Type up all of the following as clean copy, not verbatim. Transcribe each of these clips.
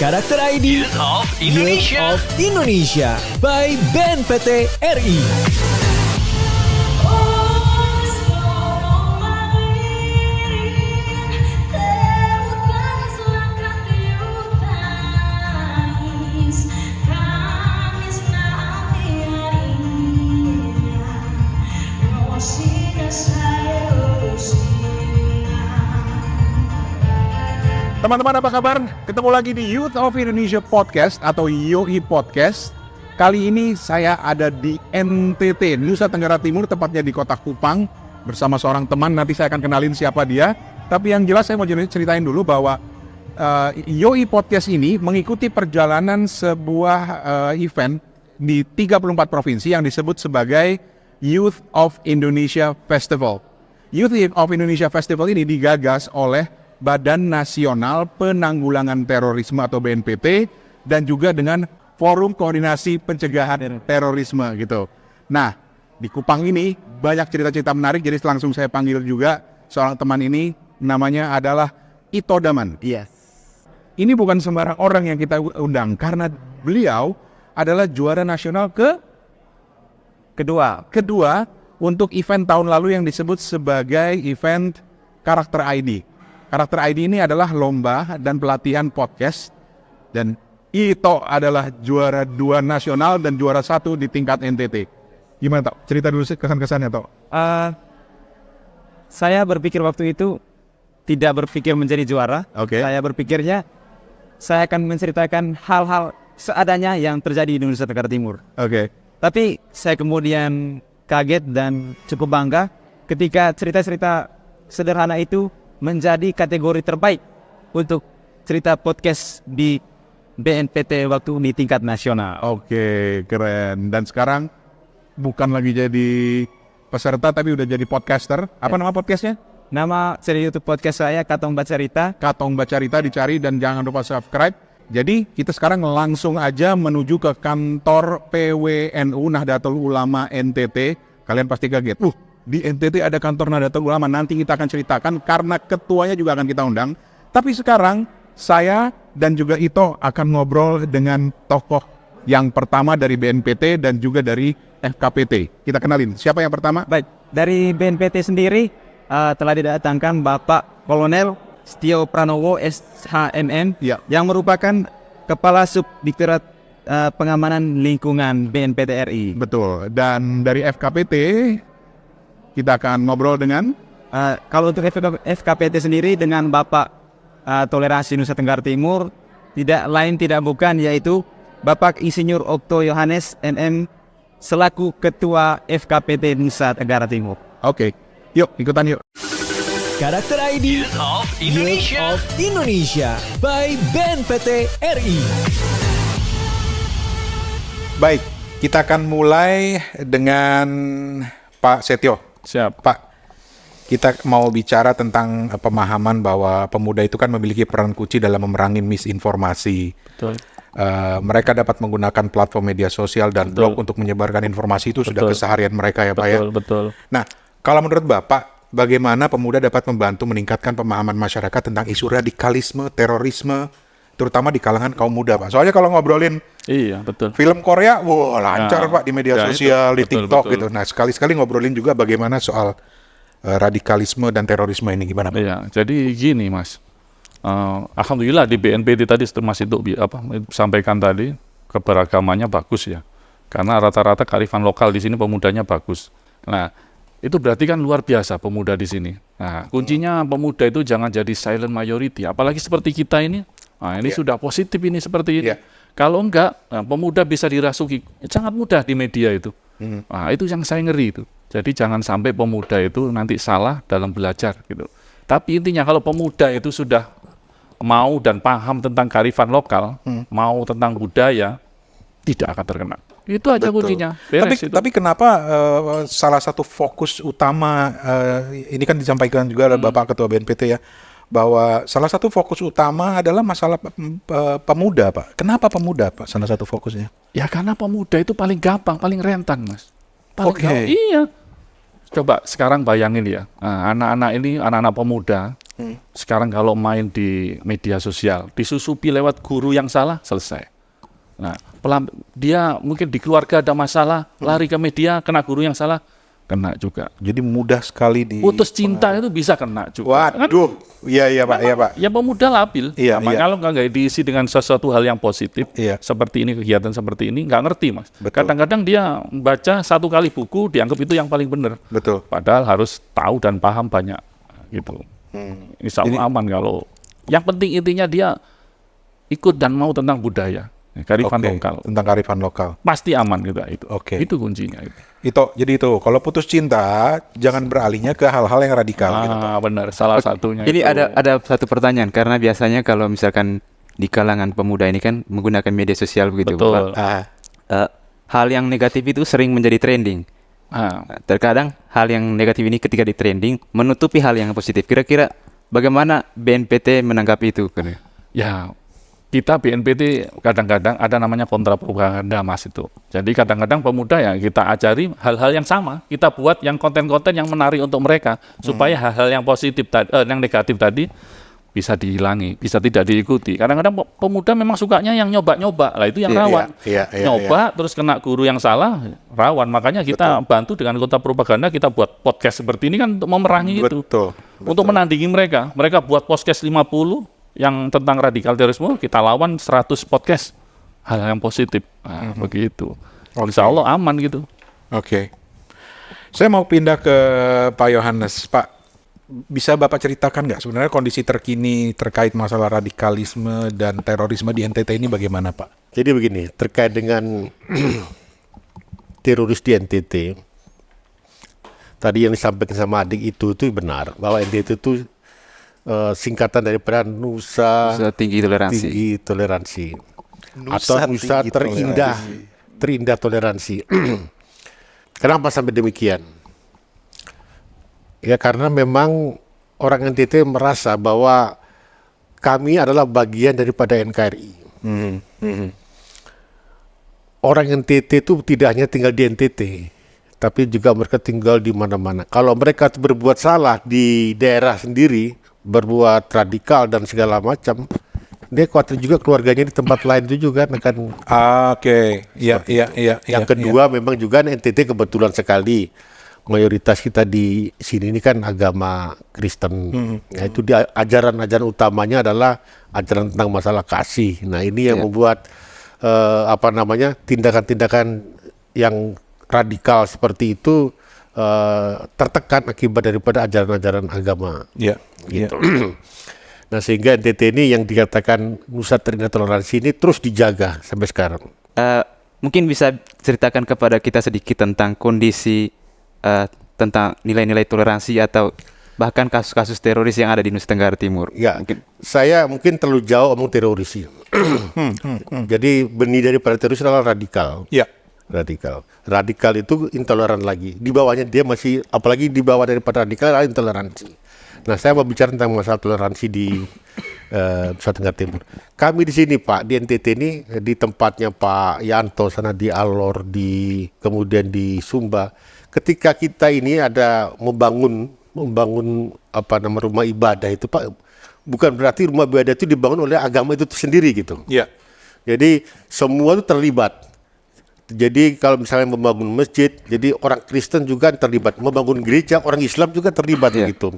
Karakter ID Youth of Indonesia. Youth of Indonesia by BNPT RI. Teman-teman apa kabar? Ketemu lagi di Youth of Indonesia Podcast atau YOI Podcast. Kali ini saya ada di NTT, Nusa Tenggara Timur, tepatnya di Kota Kupang bersama seorang teman. Nanti saya akan kenalin siapa dia. Tapi yang jelas saya mau ceritain dulu bahwa YOI Podcast ini mengikuti perjalanan sebuah event di 34 provinsi yang disebut sebagai Youth of Indonesia Festival. Youth of Indonesia Festival ini digagas oleh Badan Nasional Penanggulangan Terorisme atau BNPT dan juga dengan Forum Koordinasi Pencegahan Terorisme gitu. Nah, di Kupang ini banyak cerita-cerita menarik, jadi langsung saya panggil juga seorang teman ini, namanya adalah Ito Daman. Yes. Ini bukan sembarang orang yang kita undang karena beliau adalah juara nasional kedua untuk event tahun lalu yang disebut sebagai event Karakter ID. Karakter ID ini adalah lomba dan pelatihan podcast, dan Ito adalah juara 2 nasional dan juara 1 di tingkat NTT. Gimana Tok? Cerita dulu sih kesan-kesannya Tok. Saya berpikir waktu itu tidak berpikir menjadi juara. Oke. Saya berpikirnya saya akan menceritakan hal-hal seadanya yang terjadi di Nusa Tenggara Timur. Oke. Tapi saya kemudian kaget dan cukup bangga ketika cerita-cerita sederhana itu menjadi kategori terbaik untuk cerita podcast di BNPT waktu di tingkat nasional. Oke, keren. Dan sekarang bukan lagi jadi peserta tapi udah jadi podcaster. Apa nama podcastnya? Nama channel YouTube podcast saya Katong Bacarita. Katong Bacarita dicari dan jangan lupa subscribe. Jadi kita sekarang langsung aja menuju ke kantor PWNU Nahdlatul Ulama NTT. Kalian pasti kaget. Di NTT ada kantor Nahdlatul Ulama. Nanti kita akan ceritakan karena ketuanya juga akan kita undang. Tapi sekarang saya dan juga Ito akan ngobrol dengan tokoh yang pertama dari BNPT dan juga dari FKPT. Kita kenalin. Siapa yang pertama? Baik, dari BNPT sendiri telah didatangkan Bapak Kolonel Setio Pranowo SHMM yang merupakan Kepala Subdiktorat Pengamanan Lingkungan BNPT RI. Betul. Dan dari FKPT kita akan ngobrol dengan kalau untuk FKPT sendiri dengan Bapak Toleransi Nusa Tenggara Timur tidak lain tidak bukan yaitu Bapak Insinyur Okto Yohanes NM selaku Ketua FKPT Nusa Tenggara Timur. Oke. Yuk ikutan yuk. Karakter ID Youth of Youth Indonesia. of Indonesia by BNPT RI. Baik, kita akan mulai dengan Pak Setio. Siap. Pak, kita mau bicara tentang pemahaman bahwa pemuda itu kan memiliki peran kunci dalam memerangi misinformasi. Betul. Mereka dapat menggunakan platform media sosial dan blog untuk menyebarkan informasi itu sudah keseharian mereka ya Pak ya. Betul. Nah, kalau menurut Bapak, bagaimana pemuda dapat membantu meningkatkan pemahaman masyarakat tentang isu radikalisme, terorisme, terutama di kalangan kaum muda Pak? Soalnya kalau ngobrolin Iya, betul. film Korea, wah lancar Pak di media ya sosial, di itu, TikTok betul. gitu. Nah sekali-sekali ngobrolin juga bagaimana soal radikalisme dan terorisme ini gimana Pak? Iya, jadi gini Mas. Alhamdulillah di BNPT tadi Mas itu sampaikan tadi keberagamannya bagus ya. Karena rata-rata kearifan lokal di sini pemudanya bagus. Nah, itu berarti kan luar biasa pemuda di sini. Nah, kuncinya pemuda itu jangan jadi silent majority. Apalagi seperti kita ini. Nah, ini sudah positif ini seperti ini. Kalau enggak, pemuda bisa dirasuki. Sangat mudah di media itu. Nah, itu yang saya ngeri itu. Jadi jangan sampai pemuda itu nanti salah dalam belajar gitu. Tapi intinya kalau pemuda itu sudah mau dan paham tentang kearifan lokal, mau tentang budaya, tidak akan terkena. Itu aja kuncinya. Beres itu. Tapi kenapa salah satu fokus utama ini kan disampaikan juga oleh Bapak Ketua BNPT ya, bahwa salah satu fokus utama adalah masalah pemuda, Pak. Kenapa pemuda, Pak? Salah satu fokusnya? Ya karena pemuda itu paling gampang, paling rentan, Mas. Paling Oke. gampang. Iya. Coba sekarang bayangin ya, anak-anak ini, anak-anak pemuda Sekarang kalau main di media sosial, disusupi lewat guru yang salah, selesai. Nah, dia mungkin di keluarga ada masalah, lari ke media, kena guru yang salah, kena juga. Jadi mudah sekali Putus cinta itu bisa kena juga. Waduh, iya Pak, iya Pak. Ya pemuda labil. Iya, Nah, iya. kalau nggak diisi dengan sesuatu hal yang positif, Iya. seperti ini, kegiatan seperti ini, nggak ngerti, Mas. Betul. Kadang-kadang dia baca 1 kali buku, dianggap itu yang paling benar. Betul. Padahal harus tahu dan paham banyak, gitu. Insya Allah aman kalau. Yang penting intinya dia ikut dan mau tentang budaya, kearifan Oke, lokal. tentang kearifan lokal. Pasti aman gitu itu. Oke. Itu kuncinya itu. Jadi kalau putus cinta jangan beralihnya ke hal-hal yang radikal gitu. Benar, salah satunya. Ini itu. ada satu pertanyaan, karena biasanya kalau misalkan di kalangan pemuda ini kan menggunakan media sosial begitu, Betul. Pak. Hal yang negatif itu sering menjadi trending. Terkadang hal yang negatif ini ketika di trending menutupi hal yang positif. Kira-kira bagaimana BNPT menanggapi itu? Ya, kita BNPT kadang-kadang ada namanya kontra propaganda, Mas, itu. Jadi kadang-kadang pemuda ya kita ajari hal-hal yang sama. Kita buat yang konten-konten yang menarik untuk mereka supaya hal-hal yang positif yang negatif tadi bisa dihilangi, bisa tidak diikuti. Kadang-kadang pemuda memang sukanya yang nyoba-nyoba. Lah itu yang rawan. Iya, Nyoba terus kena guru yang salah, rawan. Makanya kita bantu dengan kontra propaganda, kita buat podcast seperti ini kan untuk memerangi itu. Betul. Untuk menandingi mereka. Mereka buat podcast 50 yang tentang radikal terorisme, kita lawan 100 podcast hal yang positif. Nah, begitu. Insya Allah aman gitu. Oke. Saya mau pindah ke Pak Yohanes. Pak, bisa Bapak ceritakan nggak sebenarnya kondisi terkini terkait masalah radikalisme dan terorisme di NTT ini bagaimana, Pak? Jadi begini, terkait dengan teroris di NTT, tadi yang disampaikan sama adik itu benar, bahwa NTT itu singkatan daripada Nusa Tinggi Toleransi. Tinggi Toleransi. Atau Nusa Terindah Toleransi. Kenapa sampai demikian? Ya karena memang orang NTT merasa bahwa kami adalah bagian daripada NKRI. Orang NTT itu tidak hanya tinggal di NTT, tapi juga mereka tinggal di mana-mana. Kalau mereka berbuat salah di daerah sendiri, berbuat radikal dan segala macam, dia khawatir juga keluarganya di tempat lain itu juga kan. Oke. Iya. Yang kedua memang juga NTT kebetulan sekali mayoritas kita di sini ini kan agama Kristen. Nah, itu ajaran-ajaran utamanya adalah ajaran tentang masalah kasih. Nah, ini yang membuat tindakan-tindakan yang radikal seperti itu tertekan akibat daripada ajaran-ajaran agama. Iya. Gitu. Nah, sehingga NTT ini yang dikatakan Nusa Terindah Toleransi ini terus dijaga sampai sekarang. Mungkin bisa ceritakan kepada kita sedikit tentang kondisi tentang nilai-nilai toleransi atau bahkan kasus-kasus teroris yang ada di Nusa Tenggara Timur. Ya, saya mungkin terlalu jauh omong teroris. Jadi benih daripada teroris adalah radikal. Iya. Radikal itu intoleran lagi. Di bawahnya dia masih, apalagi di bawah daripada radikal adalah intoleransi. Nah, saya mau bicara tentang masalah toleransi di Nusa Tenggara Timur. Kami di sini, Pak, di NTT ini di tempatnya Pak Yanto sana di Alor, kemudian di Sumba. Ketika kita ini ada membangun rumah ibadah itu, Pak, bukan berarti rumah ibadah itu dibangun oleh agama itu sendiri gitu. Iya. Jadi semua itu terlibat. Jadi kalau misalnya membangun masjid, jadi orang Kristen juga terlibat, membangun gereja, orang Islam juga terlibat gitu.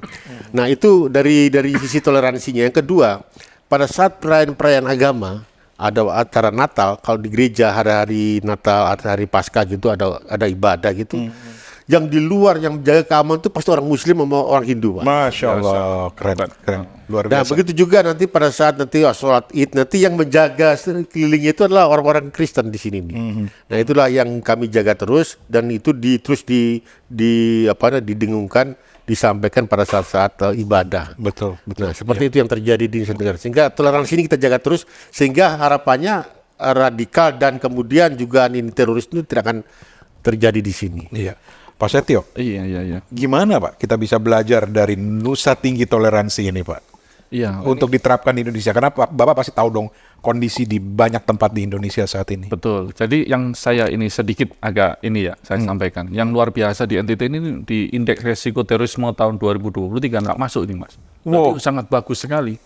Nah, itu dari sisi toleransinya. Yang kedua, pada saat perayaan agama, ada acara Natal, kalau di gereja hari Natal, hari Paskah gitu ada ibadah gitu. Yang di luar yang menjaga keamanan itu pasti orang Muslim sama orang Hindu, Pak. Masya Allah, keren, luar Nah, biasa. begitu juga nanti pada saat nanti sholat Id, nanti yang menjaga sekelilingnya itu adalah orang-orang Kristen di sini nih. Nah, itulah yang kami jaga terus, dan itu terus didengungkan, disampaikan pada saat-saat ibadah. Betul. Nah, seperti itu yang terjadi di Nusa Tenggara. Sehingga toleransi ini kita jaga terus, sehingga harapannya radikal dan kemudian juga ini teroris itu tidak akan terjadi di sini. Iya. Pak Setio, Iya. gimana Pak kita bisa belajar dari Nusa Tinggi Toleransi ini, Pak? Iya. untuk diterapkan di Indonesia? Karena Bapak pasti tahu dong kondisi di banyak tempat di Indonesia saat ini. Betul. Jadi yang saya ini sedikit agak ini ya saya sampaikan. Yang luar biasa di NTT ini di indeks resiko terorisme tahun 2023 nggak masuk ini Mas. Wow. Itu sangat bagus sekali.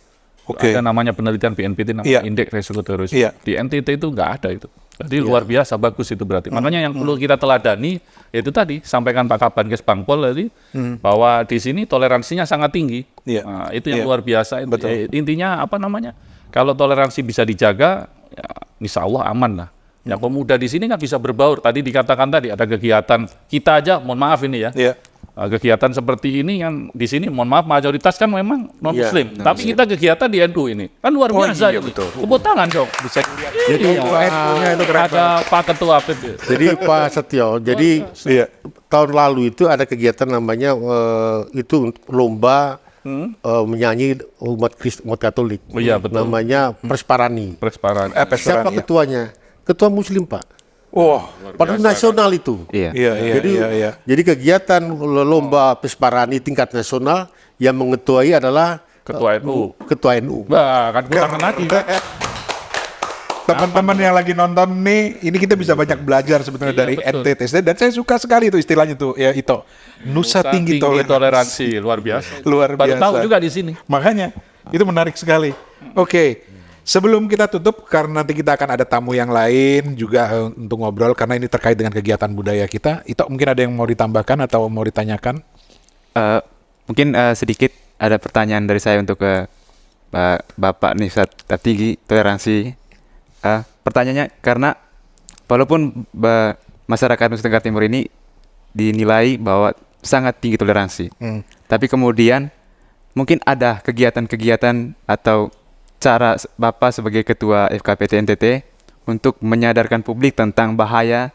Oke. Ada namanya penelitian BNPT namanya Iya. indeks resiko terorisme. Iya. Di NTT itu nggak ada itu. Jadi luar biasa bagus itu berarti. Makanya yang perlu kita teladani itu tadi sampaikan Pak Kabankes Bangpol tadi bahwa di sini toleransinya sangat tinggi. Iya. Nah, itu yang Iya. luar biasa. Betul. Intinya apa namanya? Kalau toleransi bisa dijaga, ya, insya Allah aman lah. Ya pemuda di sini kan bisa berbaur. Tadi dikatakan tadi ada kegiatan kita aja. Mohon maaf ini ya. Iya. Kegiatan seperti ini yang di sini mohon maaf mayoritas kan memang non muslim. Iya, Tapi kita kegiatan di NU ini kan luar biasa. iya, ini. betul. Tepuk tangan dong. Bisa dilihat. Iya. NU-nya itu keren Ada Pak Ketua PB. Jadi Pak Setio, jadi Iya. tahun lalu itu ada kegiatan namanya itu lomba menyanyi umat Katolik. Oh iya, betul. Namanya Persparani. Persparan. Siapa ketuanya? Ketua Muslim Pak. Wah. Pada nasional itu. Iya. Iya, iya, Jadi, iya. jadi kegiatan lomba Persparani tingkat nasional yang mengetuai adalah Ketua NU. Ketua NU. Bah, kan kurang lagi. Teman-teman yang lagi nonton nih, ini kita bisa banyak belajar sebetulnya Iya, dari betul. NTT. Dan saya suka sekali itu istilahnya tuh, ya itu. Nusa Tinggi Toleransi. luar biasa. Luar Baru biasa. tahu juga di sini. Makanya, itu menarik sekali. Oke, sebelum kita tutup, karena nanti kita akan ada tamu yang lain juga untuk ngobrol, karena ini terkait dengan kegiatan budaya kita. Itu mungkin ada yang mau ditambahkan atau mau ditanyakan? Mungkin sedikit ada pertanyaan dari saya untuk Bapak Nusa Tinggi Toleransi. Pertanyaannya karena walaupun masyarakat Nusa Tenggara Timur ini dinilai bahwa sangat tinggi toleransi, tapi kemudian mungkin ada kegiatan-kegiatan atau cara Bapak sebagai Ketua FKPT NTT untuk menyadarkan publik tentang bahaya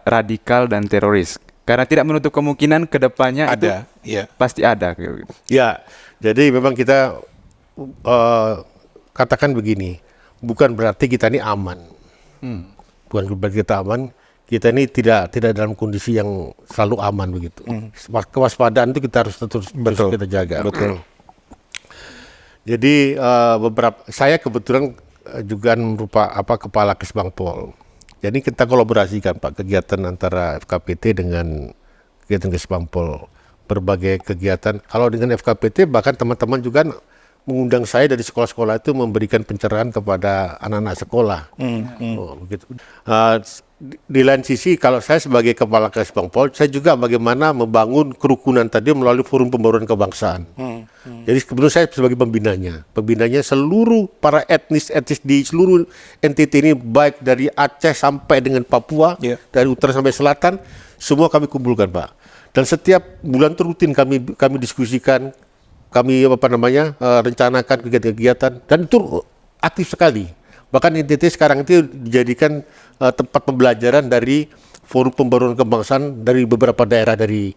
radikal dan teroris. Karena tidak menutup kemungkinan kedepannya itu Ada, iya. pasti ada. Ya, jadi memang kita katakan begini, bukan berarti kita ini aman. Bukan berarti kita aman. Kita ini tidak dalam kondisi yang selalu aman begitu. Kewaspadaan itu kita harus terus kita jaga. Betul. Jadi saya kebetulan juga merupakan kepala Kesbangpol. Jadi kita kolaborasikan Pak kegiatan antara FKPT dengan kegiatan Kesbangpol. Berbagai kegiatan. Kalau dengan FKPT bahkan teman-teman juga mengundang saya dari sekolah-sekolah itu memberikan pencerahan kepada anak-anak sekolah. Oh, begitu. Di lain sisi kalau saya sebagai kepala Kesbangpol, saya juga bagaimana membangun kerukunan tadi melalui forum pembaruan kebangsaan. Jadi kebetulan saya sebagai pembinanya seluruh para etnis di seluruh NTT ini, baik dari Aceh sampai dengan Papua, dari utara sampai selatan, semua kami kumpulkan Pak. Dan setiap bulan itu rutin kami diskusikan, kami rencanakan kegiatan-kegiatan, dan itu aktif sekali. Bahkan NTT sekarang itu dijadikan tempat pembelajaran dari forum pembaruan kebangsaan dari beberapa daerah dari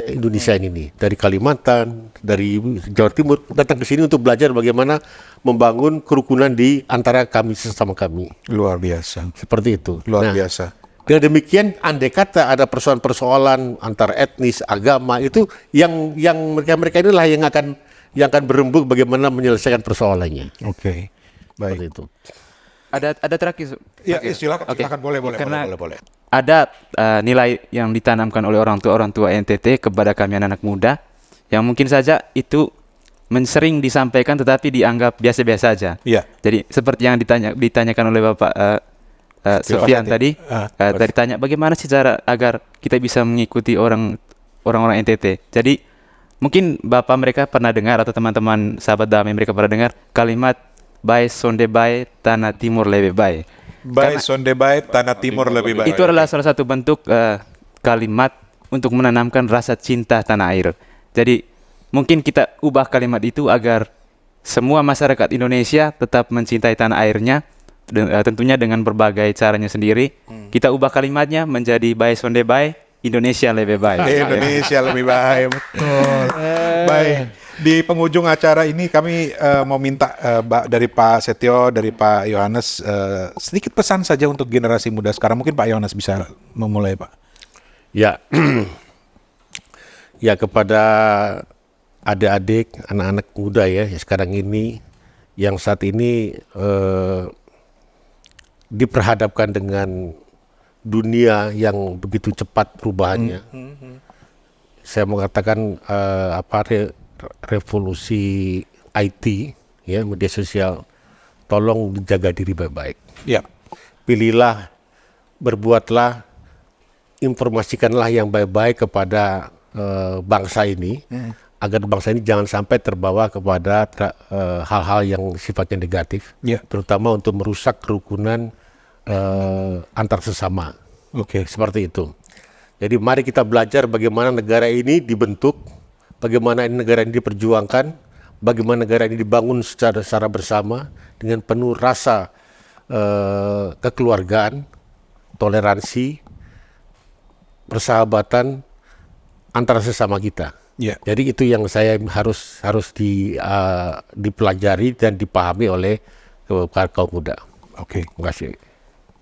Indonesia ini, dari Kalimantan, dari Jawa Timur, datang ke sini untuk belajar bagaimana membangun kerukunan di antara kami sesama kami. Luar biasa. Seperti itu. Luar biasa. Dengan demikian, andai kata ada persoalan-persoalan antar etnis, agama, itu yang mereka inilah yang akan berembuk bagaimana menyelesaikan persoalannya. Oke. Baik. Seperti itu. Ada terakhir. Ya, silakan, Oke. silakan boleh. Karena boleh. ada nilai yang ditanamkan oleh orang tua NTT kepada kami anak-anak muda yang mungkin saja itu sering disampaikan tetapi dianggap biasa-biasa saja. Iya. Jadi seperti yang ditanyakan oleh Bapak Sofian tadi, tadi tanya bagaimana sih cara agar kita bisa mengikuti orang-orang NTT. Jadi mungkin Bapak mereka pernah dengar atau teman-teman sahabat damai mereka pernah dengar kalimat Bae Sonde Bae Tanah Timur Lebih Baik. Baik, sonde baik, tanah timur lebih baik. Itu adalah salah satu bentuk kalimat untuk menanamkan rasa cinta tanah air. Jadi mungkin kita ubah kalimat itu agar semua masyarakat Indonesia tetap mencintai tanah airnya, tentunya dengan berbagai caranya sendiri. Kita ubah kalimatnya menjadi Bae Sonde Bae Indonesia Lebih Baik. Indonesia lebih baik, betul. Baik. Di penghujung acara ini kami mau minta dari Pak Setio, dari Pak Yohanes sedikit pesan saja untuk generasi muda sekarang. Mungkin Pak Yohanes bisa memulai, Pak. Ya, ya kepada adik-adik, anak-anak muda ya sekarang ini yang saat ini diperhadapkan dengan dunia yang begitu cepat perubahannya. Saya mau katakan revolusi IT ya, media sosial, tolong dijaga diri baik-baik. Ya. Pilihlah, berbuatlah, informasikanlah yang baik-baik kepada bangsa ini, agar bangsa ini jangan sampai terbawa kepada hal-hal yang sifatnya negatif, terutama untuk merusak kerukunan antar sesama. Seperti itu. Jadi mari kita belajar bagaimana negara ini dibentuk, bagaimana negara ini diperjuangkan, bagaimana negara ini dibangun secara bersama dengan penuh rasa kekeluargaan, toleransi, persahabatan antara sesama kita. Jadi itu yang saya harus dipelajari dan dipahami oleh kaum muda. Terima kasih.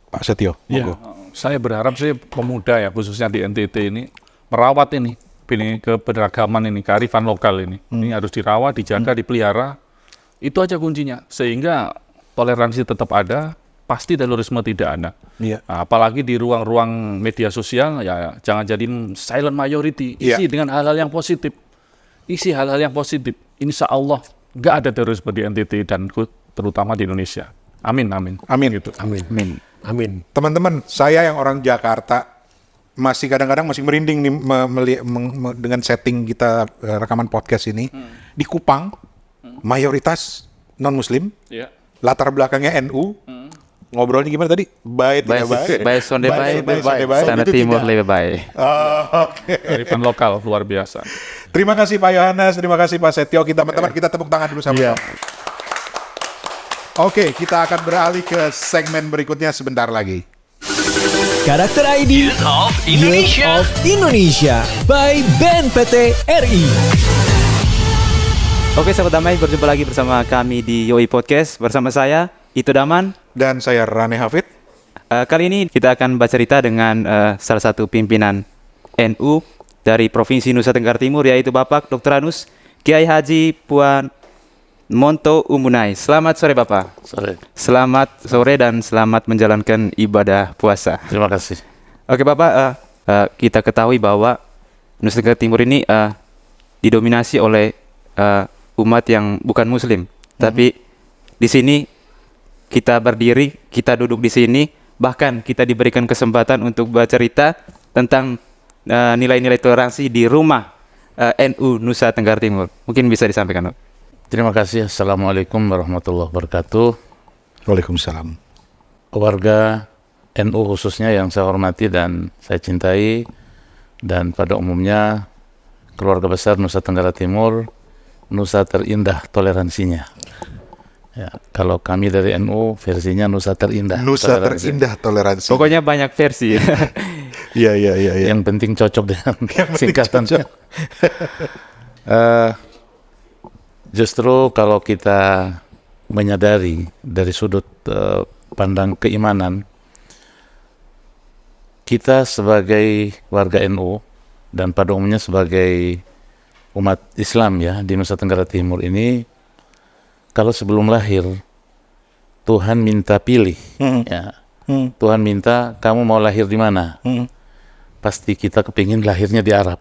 Pak Setio. Ya, saya berharap sih pemuda ya, khususnya di NTT ini, merawat ini keberagaman ini, kearifan lokal ini. Ini harus dirawat, dijaga, dipelihara. Itu aja kuncinya. Sehingga toleransi tetap ada, pasti terorisme tidak ada. Nah, apalagi di ruang-ruang media sosial, ya jangan jadi silent majority. Isi dengan hal-hal yang positif. Isi hal-hal yang positif. Insya Allah nggak ada terorisme di NTT dan terutama di Indonesia. Amin. Gitu. Amin. Teman-teman, saya yang orang Jakarta kadang-kadang masih merinding nih dengan setting kita rekaman podcast ini. Di Kupang, mayoritas non-Muslim, latar belakangnya NU. Ngobrolnya gimana tadi? Baik, Sonde Sana Timur lebih baik. Kearifan lokal luar biasa. Terima kasih Pak Yohanes, terima kasih Pak Setio. Teman-teman kita tepuk tangan dulu sama-sama. Oke, kita akan beralih ke segmen berikutnya sebentar lagi. Karakter ID Youth of Indonesia by BNPT RI. Oke sahabat damai, berjumpa lagi bersama kami di YOI Podcast. Bersama saya, Ito Daman. Dan saya Rane Hafid. Kali ini kita akan bercerita dengan salah satu pimpinan NU dari Provinsi Nusa Tenggara Timur, yaitu Bapak Dr. Anus Kiai Haji Puan Monto Umunai. Selamat sore Bapak. Selamat sore dan selamat menjalankan ibadah puasa. Terima kasih. Oke Bapak, kita ketahui bahwa Nusa Tenggara Timur ini didominasi oleh umat yang bukan Muslim. Tapi di sini kita berdiri, kita duduk di sini, bahkan kita diberikan kesempatan untuk bercerita tentang nilai-nilai toleransi di rumah NU Nusa Tenggara Timur. Mungkin bisa disampaikan, Pak. Terima kasih. Assalamualaikum warahmatullahi wabarakatuh. Waalaikumsalam. Warga NU khususnya yang saya hormati dan saya cintai, dan pada umumnya keluarga besar Nusa Tenggara Timur, Nusa terindah toleransinya. Ya, kalau kami dari NU versinya Nusa terindah. Nusa terindah toleransi. Pokoknya banyak versi. Iya. Yang penting cocok dengan singkatannya. Justru kalau kita menyadari dari sudut pandang keimanan, kita sebagai warga NU dan pada umumnya sebagai umat Islam ya di Nusa Tenggara Timur ini, kalau sebelum lahir Tuhan minta pilih, ya. Tuhan minta kamu mau lahir di mana? Pasti kita kepingin lahirnya di Arab.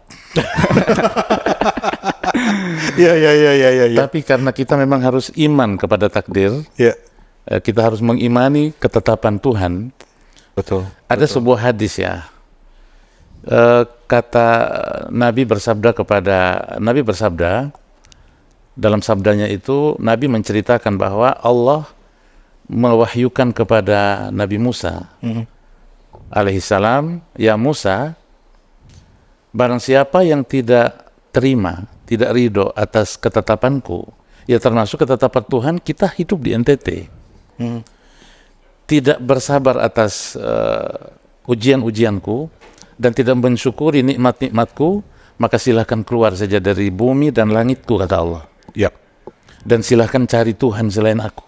Iya. Tapi karena kita memang harus iman kepada takdir, kita harus mengimani ketetapan Tuhan. Betul. Ada sebuah hadis ya, kata Nabi bersabda dalam sabdanya itu Nabi menceritakan bahwa Allah mewahyukan kepada Nabi Musa alaihissalam, ya Musa, barang siapa yang tidak terima, tidak ridho atas ketetapanku, ya termasuk ketetapan Tuhan, kita hidup di NTT, tidak bersabar atas ujian-ujianku dan tidak mensyukuri nikmat-nikmatku, maka silahkan keluar saja dari bumi dan langitku, kata Allah. Dan silahkan cari Tuhan selain aku.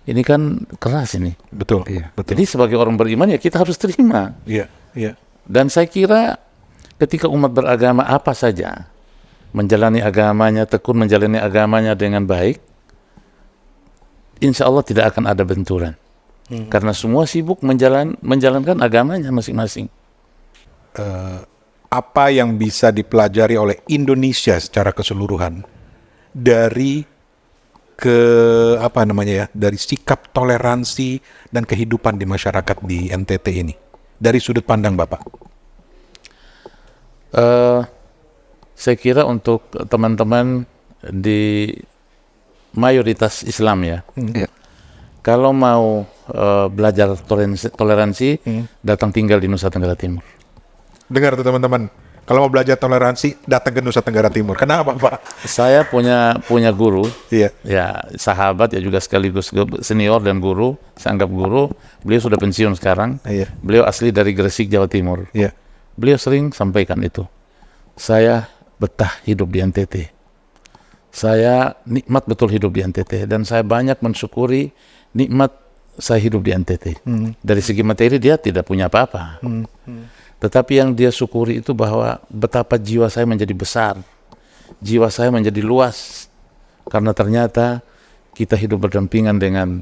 Ini kan keras ini. Betul. Jadi sebagai orang beriman ya kita harus terima. Iya. Dan saya kira ketika umat beragama apa saja menjalani agamanya, tekun menjalani agamanya dengan baik, insya Allah tidak akan ada benturan. Karena semua sibuk menjalankan agamanya masing-masing. Apa yang bisa dipelajari oleh Indonesia secara keseluruhan dari dari sikap toleransi dan kehidupan di masyarakat di NTT ini dari sudut pandang Bapak? Saya kira untuk teman-teman di mayoritas Islam ya, kalau mau belajar toleransi, datang tinggal di Nusa Tenggara Timur. Dengar tuh teman-teman, kalau mau belajar toleransi, datang ke Nusa Tenggara Timur. Kenapa Pak? Saya punya guru, Iya. ya sahabat ya juga sekaligus senior dan guru, saya anggap guru. Beliau sudah pensiun sekarang. Iya. Beliau asli dari Gresik, Jawa Timur. Iya. Beliau sering sampaikan itu. Saya betah hidup di NTT. Saya nikmat betul hidup di NTT dan saya banyak mensyukuri nikmat saya hidup di NTT. Dari segi materi dia tidak punya apa-apa. Tetapi yang dia syukuri itu bahwa betapa jiwa saya menjadi besar. Jiwa saya menjadi luas. Karena ternyata kita hidup berdampingan dengan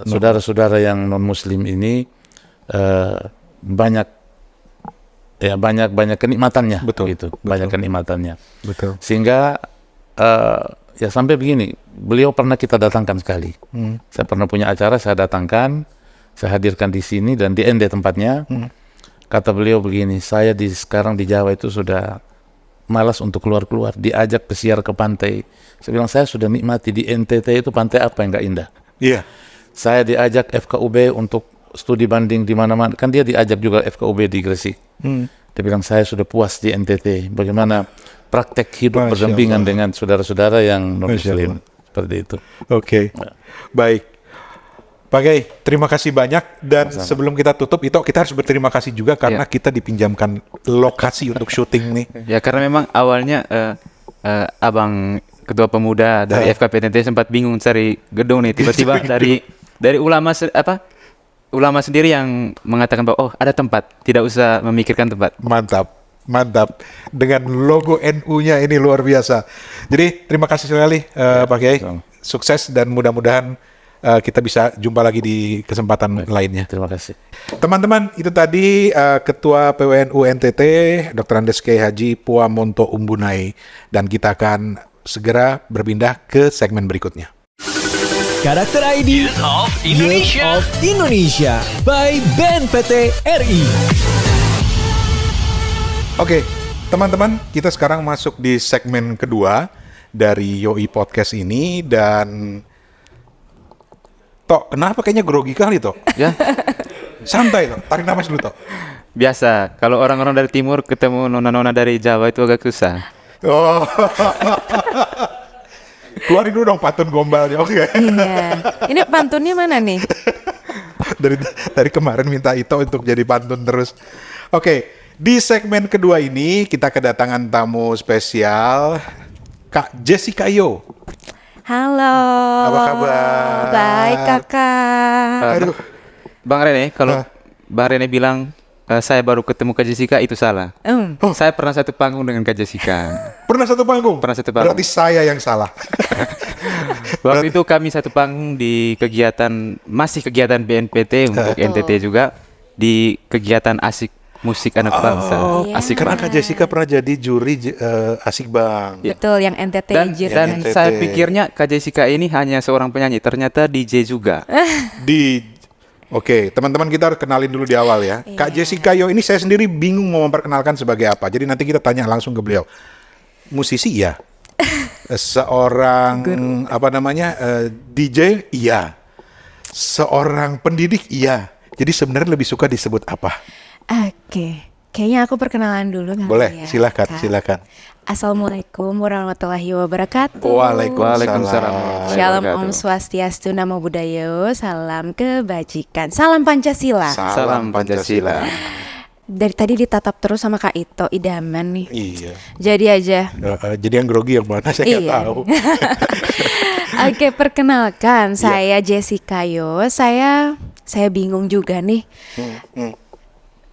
saudara-saudara yang non-muslim ini, banyak kenikmatannya. Betul, gitu. betul. Banyak kenikmatannya. Betul. Sehingga ya sampai begini, beliau pernah kita datangkan sekali. Saya pernah punya acara, saya datangkan, saya hadirkan di sini dan di ND tempatnya. Kata beliau begini, saya sekarang di Jawa itu sudah malas untuk keluar-keluar, diajak pesiar ke pantai. Saya bilang, saya sudah nikmati di NTT itu pantai apa yang nggak indah. Iya. Saya diajak FKUB untuk studi banding di mana-mana, kan dia diajak juga FKUB di Gresik. Dia bilang, saya sudah puas di NTT. Bagaimana praktek hidup Masya berdampingan Allah. dengan saudara-saudara yang non-muslim. Masya Seperti itu. Oke. Baik. Pak Kiai, terima kasih banyak. Dan sebelum kita tutup, itu kita harus berterima kasih juga karena kita dipinjamkan lokasi untuk syuting nih. Ya karena memang awalnya abang ketua pemuda dari FKPTT sempat bingung cari gedung nih, tiba-tiba dari ulama sendiri yang mengatakan bahwa ada tempat, tidak usah memikirkan tempat. Mantap. Dengan logo NU-nya ini luar biasa. Jadi terima kasih sekali Pak Kiai. Sukses dan mudah-mudahan kita bisa jumpa lagi di kesempatan lainnya. Terima kasih. Teman-teman, itu tadi Ketua PWNU NTT, Dr. Andes Kiai Haji Puamonto Umbunai. Dan kita akan segera berpindah ke segmen berikutnya. Karakter ID Youth of Indonesia by BNPT RI. Oke, teman-teman, kita sekarang masuk di segmen kedua dari YOI Podcast ini. Dan Tok, kenapa kayaknya grogi kali, Tok? Ya, Santai, Tok. Tarik napas dulu, Tok. biasa. Kalau orang-orang dari timur ketemu nona-nona dari Jawa itu agak susah. Oh. Keluarin dulu dong pantun gombalnya, oke? Iya. Ini pantunnya mana nih? dari kemarin minta Ito untuk jadi pantun terus. Oke, di segmen kedua ini kita kedatangan tamu spesial, Kak Jessica Yo. Halo. Apa kabar? Baik, Kakak. Aduh. Bang Rene, kalau Bang Rene bilang saya baru ketemu Kak Jessica, itu salah. Saya pernah satu panggung dengan Kak Jessica. Pernah satu panggung? Pernah satu panggung. Berarti saya yang salah. Waktu itu kami satu panggung di masih kegiatan BNPT untuk NTT juga, di kegiatan asik musik anak bangsa. Asik Karena Bang. Kak Jessica pernah jadi juri Asik Bang. Betul, yang NTT. Dan NTT. saya pikirnya Kak Jessica ini hanya seorang penyanyi, ternyata DJ juga. Oke, teman-teman, kita harus kenalin dulu di awal ya. Kak Jessica Yo ini saya sendiri bingung mau memperkenalkan sebagai apa. Jadi nanti kita tanya langsung ke beliau. Musisi ya? Seorang DJ iya. Seorang pendidik iya. Jadi sebenarnya lebih suka disebut apa? Oke. Kayaknya aku perkenalan dulu kali Boleh, ya, silakan, Kak. silakan. Assalamualaikum warahmatullahi wabarakatuh. Waalaikumsalam. Shalom Om Swastiastu, Namo Buddhaya, salam kebajikan, salam Pancasila. Salam Pancasila. Dari tadi ditatap terus sama Kak Ito, idaman nih. Iya. Jadi aja. Jadi yang grogi yang mana saya nggak Iya. tahu. Oke, perkenalkan, saya Jessica Yo. Saya bingung juga nih.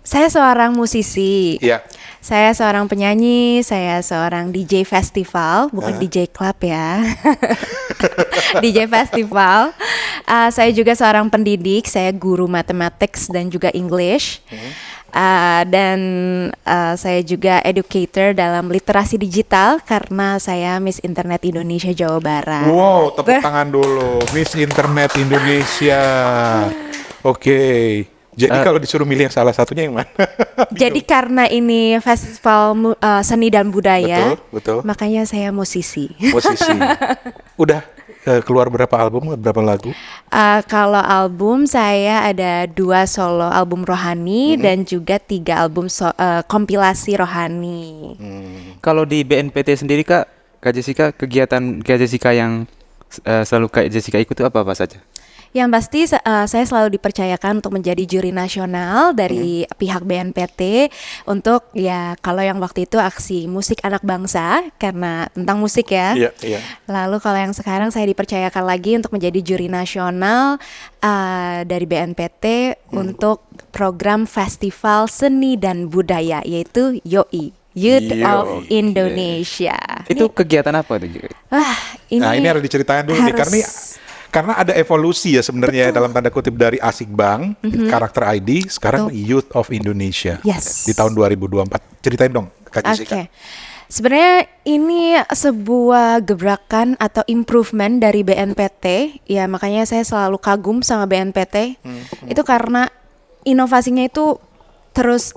Saya seorang musisi. Iya. Saya seorang penyanyi, saya seorang DJ festival, bukan DJ club ya. DJ festival. Saya juga seorang pendidik, saya guru mathematics dan juga English. Dan saya juga educator dalam literasi digital karena saya Miss Internet Indonesia Jawa Barat. Wow, tepuk tangan dulu. Miss Internet Indonesia. Oke. Jadi kalau disuruh milih yang salah satunya yang mana? Jadi karena ini festival seni dan budaya, Betul. makanya saya musisi. Posisi. Udah keluar berapa album, berapa lagu? Kalau album saya ada 2 solo album rohani dan juga 3 album kompilasi rohani. Kalau di BNPT sendiri Kak Jessica, kegiatan Kak Jessica yang selalu Kak Jessica ikut itu apa saja? Yang pasti saya selalu dipercayakan untuk menjadi juri nasional dari pihak BNPT untuk ya kalau yang waktu itu aksi musik anak bangsa karena tentang musik ya. Iya. Lalu kalau yang sekarang saya dipercayakan lagi untuk menjadi juri nasional dari BNPT untuk program festival seni dan budaya yaitu YOI. Youth of Indonesia. Itu kegiatan apa tuh? Nah, ini harus diceritain dulu nih karena ada evolusi ya sebenarnya dalam tanda kutip dari Asik Bang, karakter ID, sekarang Youth of Indonesia. Yes. Di tahun 2024. Ceritain dong, Kak Jessica. Oke. Sebenarnya ini sebuah gebrakan atau improvement dari BNPT. Ya, makanya saya selalu kagum sama BNPT. Itu karena inovasinya itu terus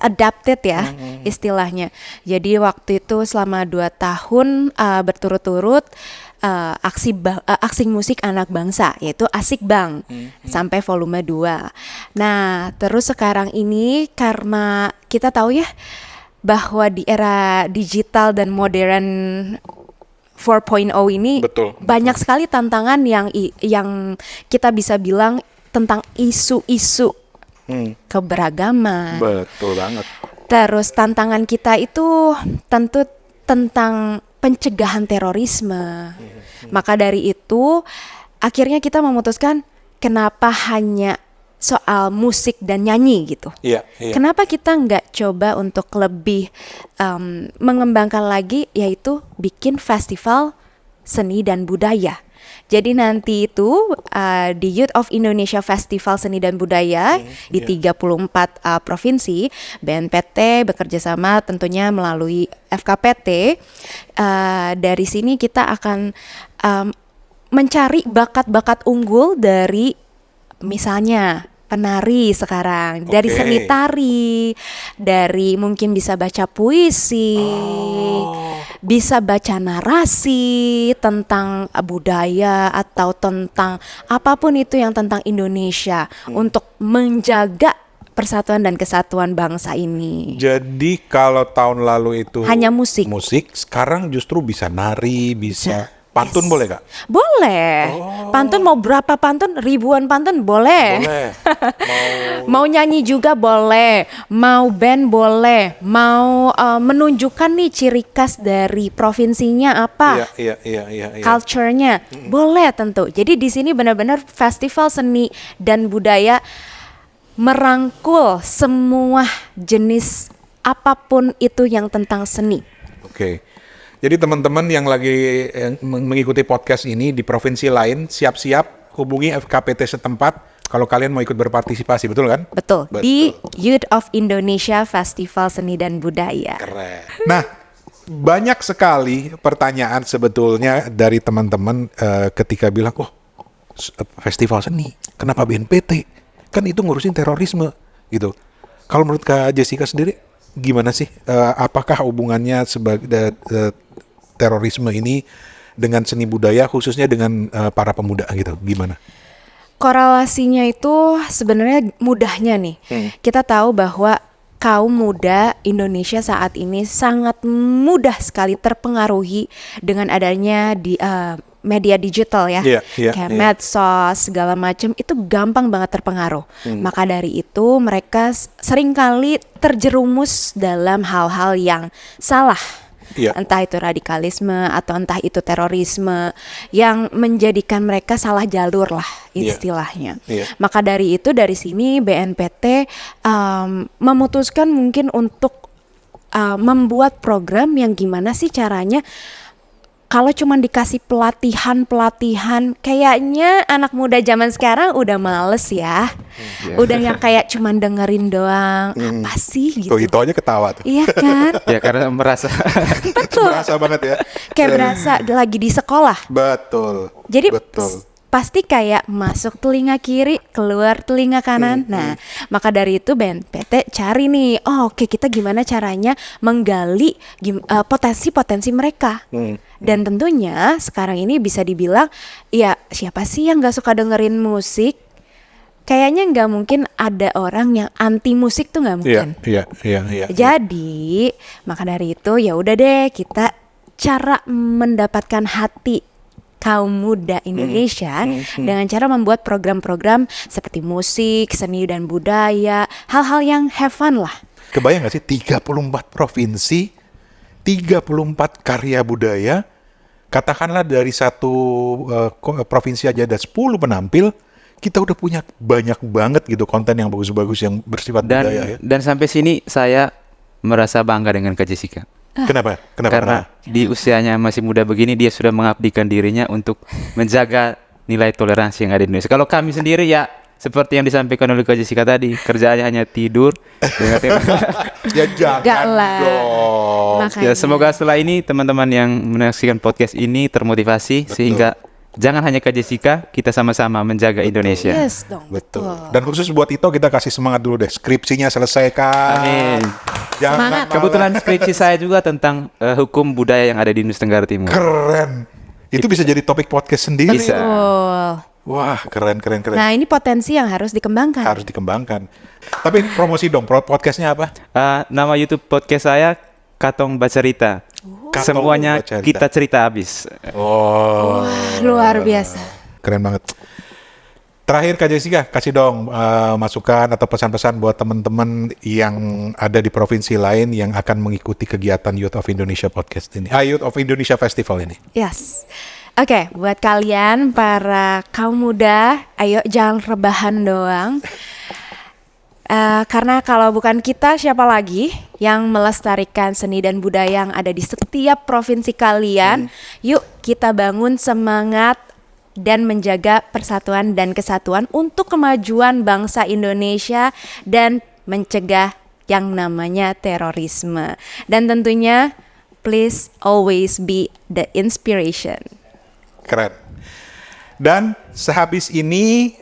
adapted ya istilahnya. Jadi waktu itu selama 2 tahun berturut-turut aksi musik anak bangsa yaitu Asik Bang sampai volume 2. Nah, terus sekarang ini karena kita tahu ya bahwa di era digital dan modern 4.0 ini banyak sekali tantangan yang kita bisa bilang tentang isu-isu keberagaman. Betul banget. Terus tantangan kita itu tentu tentang pencegahan terorisme. Maka dari itu akhirnya kita memutuskan kenapa hanya soal musik dan nyanyi gitu. Iya. Kenapa kita nggak coba untuk lebih mengembangkan lagi yaitu bikin festival seni dan budaya. Jadi nanti itu di Youth of Indonesia Festival Seni dan Budaya di 34 provinsi, BNPT bekerja sama tentunya melalui FKPT. Dari sini kita akan mencari bakat-bakat unggul dari misalnya penari sekarang, dari seni tari, dari mungkin bisa baca puisi, bisa baca narasi tentang budaya atau tentang apapun itu yang tentang Indonesia untuk menjaga persatuan dan kesatuan bangsa ini. Jadi kalau tahun lalu itu hanya musik, sekarang justru bisa nari, bisa pantun boleh Kak? Boleh. Pantun mau berapa pantun? Ribuan pantun boleh. Mau nyanyi juga boleh. Mau band boleh. Mau menunjukkan nih ciri khas dari provinsinya apa? Iya. Culture-nya boleh tentu. Jadi di sini benar-benar festival seni dan budaya merangkul semua jenis apapun itu yang tentang seni. Oke. Jadi teman-teman yang lagi mengikuti podcast ini di provinsi lain, siap-siap hubungi FKPT setempat kalau kalian mau ikut berpartisipasi, betul kan? Betul. Di Youth of Indonesia Festival Seni dan Budaya. Keren. Nah, banyak sekali pertanyaan sebetulnya dari teman-teman ketika bilang, festival seni, kenapa BNPT? Kan itu ngurusin terorisme, gitu. Kalau menurut Kak Jessica sendiri, gimana sih? Apakah hubungannya sebagai terorisme ini dengan seni budaya, khususnya dengan para pemuda gitu? Gimana? Korelasinya itu sebenarnya mudahnya nih. Kita tahu bahwa kaum muda Indonesia saat ini sangat mudah sekali terpengaruhi dengan adanya di media digital ya, kayak medsos segala macam itu gampang banget terpengaruh. Maka dari itu mereka seringkali terjerumus dalam hal-hal yang salah. Entah itu radikalisme atau entah itu terorisme yang menjadikan mereka salah jalur lah istilahnya. Maka dari itu dari sini BNPT memutuskan mungkin untuk membuat program yang gimana sih caranya. Kalau cuma dikasih pelatihan, kayaknya anak muda zaman sekarang udah males ya. Udah yang kayak cuma dengerin doang. Apa sih gitu? Tuh itu aja ketawa tuh. Iya kan? Ya karena merasa Betul. Berasa banget ya. Kayak berasa lagi di sekolah. Betul. Jadi betul. pasti kayak masuk telinga kiri, keluar telinga kanan. Nah, maka dari itu BNPT cari nih, oke, kita gimana caranya menggali potensi-potensi mereka. Dan tentunya sekarang ini bisa dibilang, ya siapa sih yang gak suka dengerin musik? Kayaknya nggak mungkin ada orang yang anti musik tuh, nggak mungkin. Iya. Jadi maka dari itu ya udah deh, kita cara mendapatkan hati kaum muda Indonesia dengan cara membuat program-program seperti musik, seni dan budaya, hal-hal yang have fun lah. Kebayang gak sih 34 provinsi, 34 karya budaya, katakanlah dari satu provinsi aja ada 10 penampil, kita udah punya banyak banget gitu konten yang bagus-bagus yang bersifat budaya ya. Dan sampai sini saya merasa bangga dengan Kak Jessica. Kenapa? Karena di usianya masih muda begini dia sudah mengabdikan dirinya untuk menjaga nilai toleransi yang ada di Indonesia. Kalau kami sendiri ya seperti yang disampaikan oleh Kak Jessica tadi, kerjaannya hanya tidur. Ya jangan Enggak lah. dong. Makanya. Ya, semoga setelah ini teman-teman yang menyaksikan podcast ini termotivasi sehingga jangan hanya Kak Jessica, kita sama-sama menjaga Indonesia. Yes dong. Betul. Dan khusus buat itu kita kasih semangat dulu deh. Skripsinya selesaikan. Amin. Jangan Semangat. malah- Kebetulan skripsi saya juga tentang hukum budaya yang ada di Nusa Tenggara Timur. Keren. Itu bisa jadi topik podcast sendiri. Bisa. Betul. Wah, keren. Nah, ini potensi yang harus dikembangkan. Harus dikembangkan. Tapi promosi dong, podcastnya apa? Nama YouTube podcast saya Katong Bacarita. Katong Semuanya Bacarita. kita cerita habis. Oh, Luar biasa. keren banget. Terakhir Kak Jessica, kasih dong masukan atau pesan-pesan buat teman-teman yang ada di provinsi lain yang akan mengikuti kegiatan Youth of Indonesia podcast ini. Youth of Indonesia Festival ini. Yes. Oke, buat kalian para kaum muda, ayo jangan rebahan doang. Karena kalau bukan kita, siapa lagi yang melestarikan seni dan budaya yang ada di setiap provinsi kalian? Yuk kita bangun semangat dan menjaga persatuan dan kesatuan untuk kemajuan bangsa Indonesia dan mencegah yang namanya terorisme. Dan tentunya, please always be the inspiration. Keren. Dan sehabis ini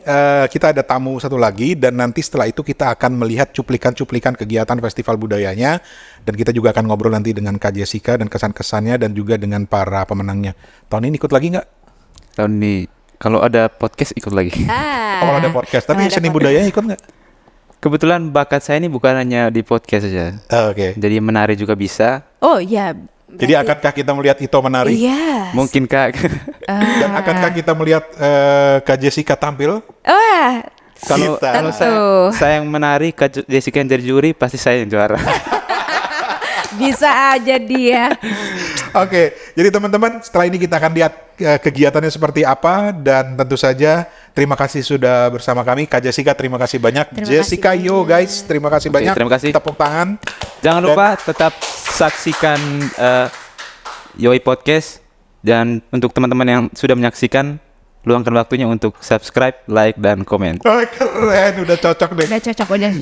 kita ada tamu satu lagi dan nanti setelah itu kita akan melihat cuplikan-cuplikan kegiatan festival budayanya dan kita juga akan ngobrol nanti dengan Kak Jessica dan kesan-kesannya dan juga dengan para pemenangnya. Tahun ini ikut lagi nggak? Tahun ini kalau ada podcast ikut lagi. Oh, ada podcast. Tapi ada seni podcast. budaya ikut nggak? Kebetulan bakat saya ini bukan hanya di podcast saja. Oke. Jadi menari juga bisa. Oh iya. Jadi akankah kita melihat Ito menari? Iya. Mungkin Kak. Dan akankah kita melihat Kak Jessica tampil? Wah, Kalau Kita. kalau saya yang menari, Kak Jessica yang jadi juri, pasti saya yang juara. bisa aja dia. Oke, jadi teman-teman setelah ini kita akan lihat kegiatannya seperti apa dan tentu saja terima kasih sudah bersama kami. Kak Jessica terima kasih banyak. Terima Jessica kasih yo banyak. guys terima kasih Oke, banyak. terima kasih. Tepuk tangan. Jangan lupa tetap saksikan Yoi Podcast dan untuk teman-teman yang sudah menyaksikan, luangkan waktunya untuk subscribe, like, dan komen. Oh, keren, udah cocok deh. Udah cocok udah.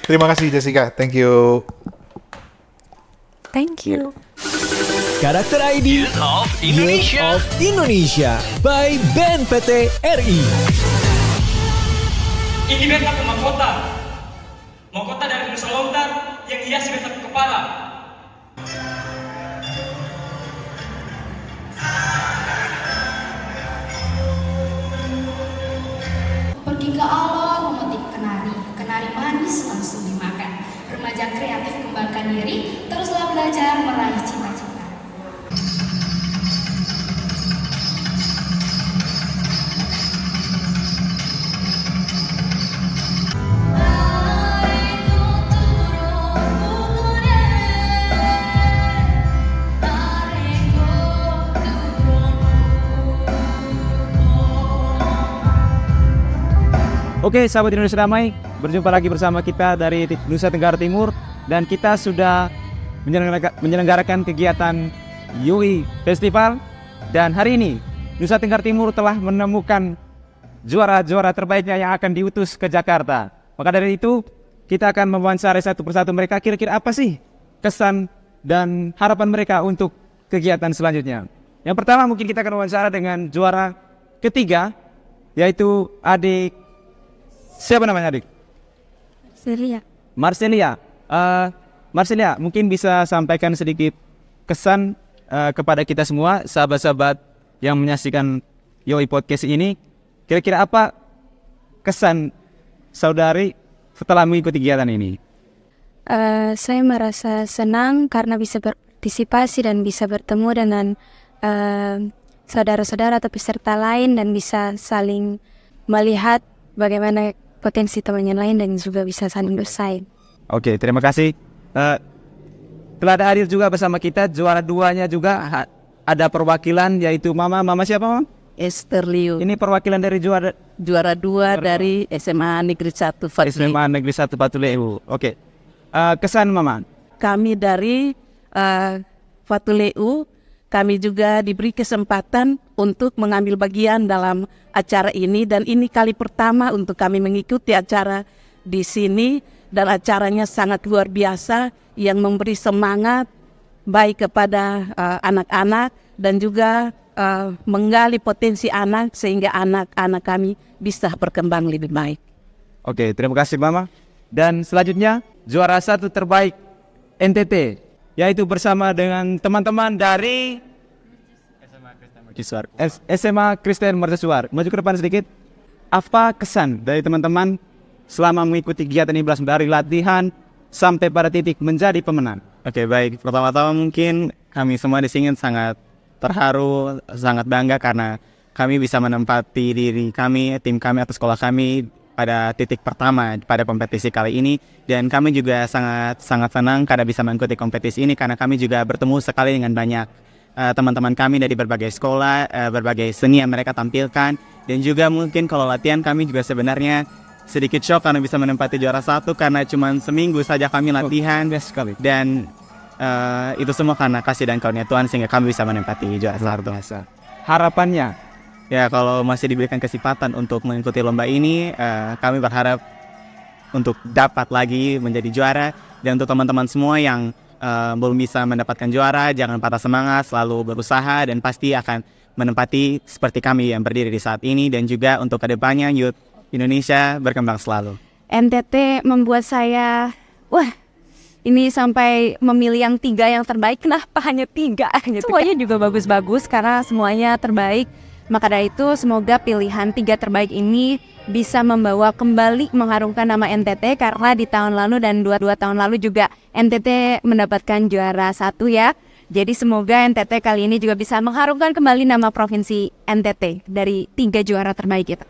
Terima kasih Jessica. Thank you. Thank you. Karakter ID Youth of Indonesia by BNPT RI. Ini beta mahkota. Mahkota dari Nusa Lontar yang hias beta kepala. Pergi ke alor memetik kenari, kenari manis langsung dimakan. Remaja kreatif kembangkan diri, teruslah belajar meraih cita-cita. Oke, sahabat Indonesia Damai, berjumpa lagi bersama kita dari Nusa Tenggara Timur dan kita sudah menyelenggarakan kegiatan UI Festival. Dan hari ini Nusa Tenggara Timur telah menemukan juara-juara terbaiknya yang akan diutus ke Jakarta. Maka dari itu kita akan mewawancarai satu persatu mereka, kira-kira apa sih kesan dan harapan mereka untuk kegiatan selanjutnya. Yang pertama mungkin kita akan wawancara dengan juara ketiga, yaitu adik, siapa namanya adik? Marcelia. Marcelia, mungkin bisa sampaikan sedikit kesan kepada kita semua, sahabat-sahabat yang menyaksikan Yoi Podcast ini. Kira-kira apa kesan saudari setelah mengikuti kegiatan ini? Saya merasa senang karena bisa berpartisipasi dan bisa bertemu dengan saudara-saudara atau peserta lain dan bisa saling melihat bagaimana potensi temannya lain dan juga bisa saling bersaing. Oke, terima kasih. Telah ada hadir juga bersama kita juara 2-nya juga ada perwakilan, yaitu Mama siapa Mama? Esther Liu. Ini perwakilan dari juara 2 dari SMA Negeri 1 Fatuleu. SMA Negeri 1 Fatuleu. Oke. Kesan Mama. Kami dari Fatuleu, kami juga diberi kesempatan untuk mengambil bagian dalam acara ini, dan ini kali pertama untuk kami mengikuti acara di sini, dan acaranya sangat luar biasa yang memberi semangat baik kepada anak-anak dan juga menggali potensi anak sehingga anak-anak kami bisa berkembang lebih baik. Oke, terima kasih Mama. Dan selanjutnya juara 1 terbaik NTT, yaitu bersama dengan teman-teman dari SMA Kristen Mercusuar. Maju ke depan sedikit. Apa kesan dari teman-teman selama mengikuti kegiatan ini dari latihan sampai pada titik menjadi pemenang? Oke, baik. Pertama-tama mungkin kami semua di sini sangat terharu, sangat bangga karena kami bisa menempati diri kami, tim kami atau sekolah kami pada titik pertama pada kompetisi kali ini, dan kami juga sangat senang karena bisa mengikuti kompetisi ini karena kami juga bertemu sekali dengan banyak teman-teman kami dari berbagai sekolah, berbagai seni yang mereka tampilkan, dan juga mungkin kalau latihan kami juga sebenarnya sedikit shock karena bisa menempati juara 1 karena cuma seminggu saja kami latihan, dan itu semua karena kasih dan karunia Tuhan sehingga kami bisa menempati juara 1. Harapannya? Ya, kalau masih diberikan kesempatan untuk mengikuti lomba ini, kami berharap untuk dapat lagi menjadi juara. Dan untuk teman-teman semua yang belum bisa mendapatkan juara, jangan patah semangat, selalu berusaha dan pasti akan menempati seperti kami yang berdiri di saat ini. Dan juga untuk kedepannya Youth Indonesia berkembang selalu. NTT membuat saya, ini sampai memilih yang 3 yang terbaik. Kenapa hanya 3? Semuanya juga bagus-bagus karena semuanya terbaik. Maka dari itu semoga pilihan 3 terbaik ini bisa membawa kembali mengharumkan nama NTT, karena di tahun lalu dan 2 tahun lalu juga NTT mendapatkan juara 1 ya. Jadi semoga NTT kali ini juga bisa mengharumkan kembali nama provinsi NTT dari 3 juara terbaik itu.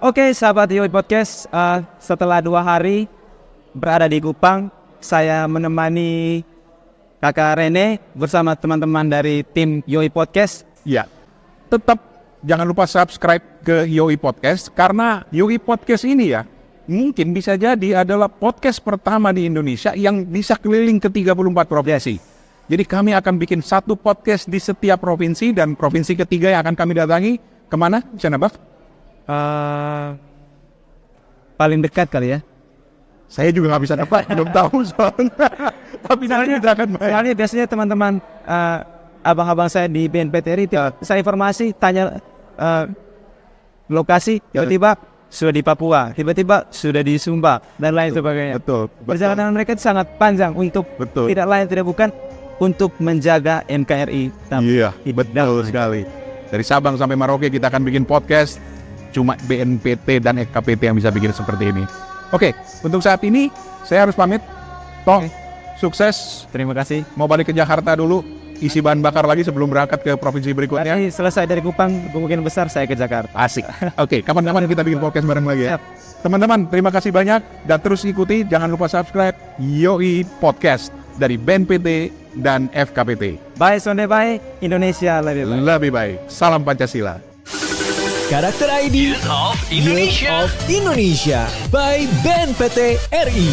Oke, sahabat Yoi Podcast, setelah 2 hari berada di Kupang, saya menemani Kakak Rene bersama teman-teman dari tim Yoi Podcast. Ya, tetap jangan lupa subscribe ke Yoi Podcast, karena Yoi Podcast ini ya mungkin bisa jadi adalah podcast pertama di Indonesia yang bisa keliling ke 34 provinsi. Jadi kami akan bikin 1 podcast di setiap provinsi, dan provinsi ketiga yang akan kami datangi kemana? Bisa nebak? Paling dekat kali ya. Saya juga nggak bisa nebak, belum tahu soalnya. Tapi soalnya biasanya teman-teman abang-abang saya di BNPTRI, saya informasi tanya lokasi, tiba-tiba sudah di Papua, tiba-tiba sudah di Sumba dan lain sebagainya. Betul. Perjalanan mereka itu sangat panjang untuk tidak lain tidak bukan untuk menjaga NKRI. Iya, betul sekali. Dari Sabang sampai Merauke kita akan bikin podcast. Cuma BNPT dan FKPT yang bisa bikin seperti ini. Oke, untuk saat ini saya harus pamit. Sukses. Terima kasih. Mau balik ke Jakarta dulu, isi bahan bakar lagi sebelum berangkat ke provinsi berikutnya. Nanti selesai dari Kupang, kemungkinan besar saya ke Jakarta. Asik. Oke, kapan-kapan kita bikin podcast bareng lagi ya. Teman-teman, terima kasih banyak dan terus ikuti. Jangan lupa subscribe Yoi Podcast dari BNPT dan FKPT. Bye Sonde, bye. Indonesia lebih baik. Lebih baik. Salam Pancasila. Karakter ID Youth of Indonesia by BNPT RI.